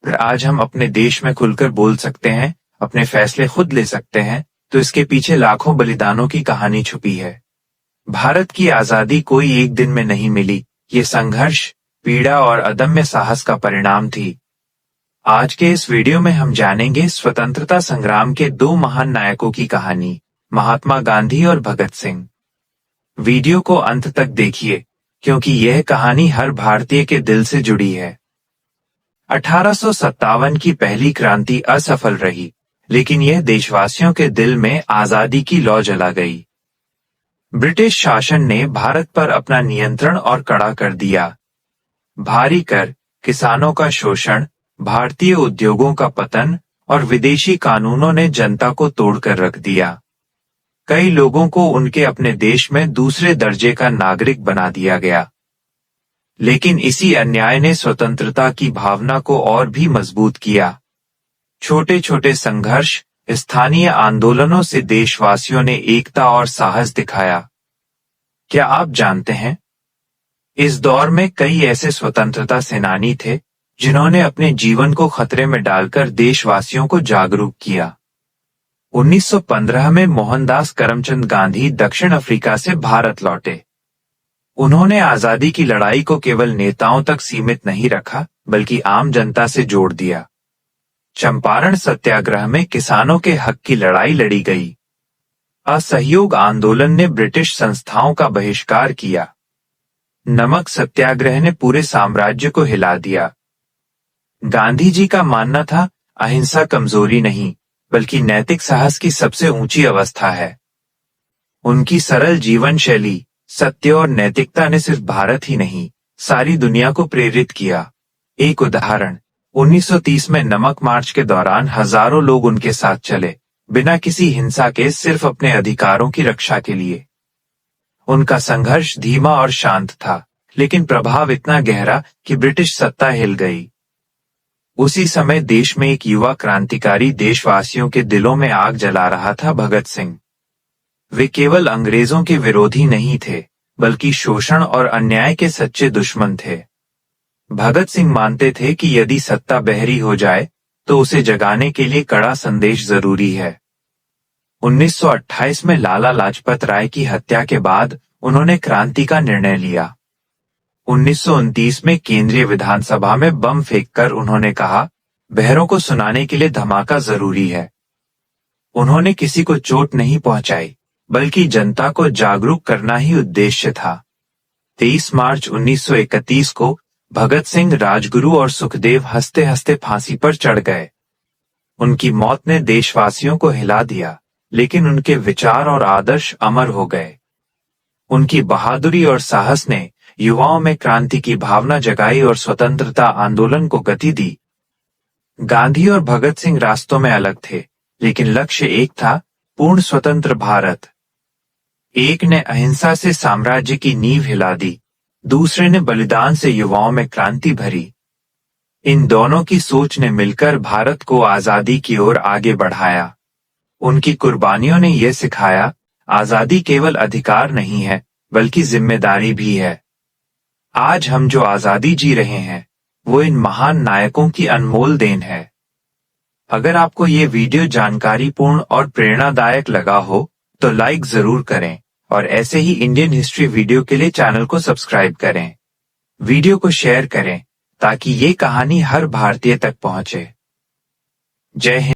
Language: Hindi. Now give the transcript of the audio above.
अगर आज हम अपने देश में खुलकर बोल सकते हैं, अपने फैसले खुद ले सकते हैं, तो इसके पीछे लाखों बलिदानों की कहानी छुपी है। भारत की आजादी कोई एक दिन में नहीं मिली, ये संघर्ष, पीड़ा और अदम्य साहस का परिणाम थी। आज के इस वीडियो में हम जानेंगे स्वतंत्रता संग्राम के दो महान नायकों की कहानी, महात्मा गांधी और भगत सिंह। वीडियो को अंत तक देखिए, क्योंकि यह कहानी हर भारतीय के दिल से जुड़ी है। 1857 की पहली क्रांति असफल रही, लेकिन यह देशवासियों के दिल में आजादी की लौ जला गई। ब्रिटिश शासन ने भारत पर अपना नियंत्रण और कड़ा कर दिया। भारी कर, किसानों का शोषण, भारतीय उद्योगों का पतन और विदेशी कानूनों ने जनता को तोड़कर रख दिया। कई लोगों को उनके अपने देश में दूसरे दर्जे का नागरिक बना दिया गया। लेकिन इसी अन्याय ने स्वतंत्रता की भावना को और भी मजबूत किया। छोटे छोटे संघर्ष, स्थानीय आंदोलनों से देशवासियों ने एकता और साहस दिखाया। क्या आप जानते हैं, इस दौर में कई ऐसे स्वतंत्रता सेनानी थे जिन्होंने अपने जीवन को खतरे में डालकर देशवासियों को जागरूक किया। 1915 में मोहनदास करमचंद गांधी दक्षिण अफ्रीका से भारत लौटे। उन्होंने आजादी की लड़ाई को केवल नेताओं तक सीमित नहीं रखा, बल्कि आम जनता से जोड़ दिया। चंपारण सत्याग्रह में किसानों के हक की लड़ाई लड़ी गई। असहयोग आंदोलन ने ब्रिटिश संस्थाओं का बहिष्कार किया। नमक सत्याग्रह ने पूरे साम्राज्य को हिला दिया। गांधी जी का मानना था, अहिंसा कमजोरी नहीं, बल्कि नैतिक साहस की सबसे ऊंची अवस्था है। उनकी सरल जीवन शैली, सत्य और नैतिकता ने सिर्फ भारत ही नहीं, सारी दुनिया को प्रेरित किया। एक उदाहरण, 1930 में नमक मार्च के दौरान हजारों लोग उनके साथ चले, बिना किसी हिंसा के, सिर्फ अपने अधिकारों की रक्षा के लिए। उनका संघर्ष धीमा और शांत था, लेकिन प्रभाव इतना गहरा कि ब्रिटिश सत्ता हिल गई। उसी समय देश में एक युवा क्रांतिकारी देशवासियों के दिलों में आग जला रहा था, भगत सिंह। वे केवल अंग्रेजों के विरोधी नहीं थे, बल्कि शोषण और अन्याय के सच्चे दुश्मन थे। भगत सिंह मानते थे कि यदि सत्ता बहरी हो जाए, तो उसे जगाने के लिए कड़ा संदेश जरूरी है। 1928 में लाला लाजपत राय की हत्या के बाद उन्होंने क्रांति का निर्णय लिया। 1929 में केंद्रीय विधानसभा में बम फेंककर उन्होंने कहा, बहरों को सुनाने के लिए धमाका जरूरी है। उन्होंने किसी को चोट नहीं पहुंचाई, बल्कि जनता को जागरूक करना ही उद्देश्य था। 23 मार्च 1931 को भगत सिंह, राजगुरु और सुखदेव हंसते हंसते फांसी पर चढ़ गए। उनकी मौत ने देशवासियों को हिला दिया, लेकिन उनके विचार और आदर्श अमर हो गए। उनकी बहादुरी और साहस ने युवाओं में क्रांति की भावना जगाई और स्वतंत्रता आंदोलन को गति दी। गांधी और भगत सिंह रास्तों में अलग थे, लेकिन लक्ष्य एक था, पूर्ण स्वतंत्र भारत। एक ने अहिंसा से साम्राज्य की नींव हिला दी, दूसरे ने बलिदान से युवाओं में क्रांति भरी। इन दोनों की सोच ने मिलकर भारत को आजादी की ओर आगे बढ़ाया। उनकी कुर्बानियों ने यह सिखाया, आजादी केवल अधिकार नहीं है, बल्कि जिम्मेदारी भी है। आज हम जो आजादी जी रहे हैं, वो इन महान नायकों की अनमोल देन है। अगर आपको ये वीडियो जानकारीपूर्ण और प्रेरणादायक लगा हो, तो लाइक जरूर करें और ऐसे ही इंडियन हिस्ट्री वीडियो के लिए चैनल को सब्सक्राइब करें। वीडियो को शेयर करें ताकि ये कहानी हर भारतीय तक पहुंचे। जय हिंद।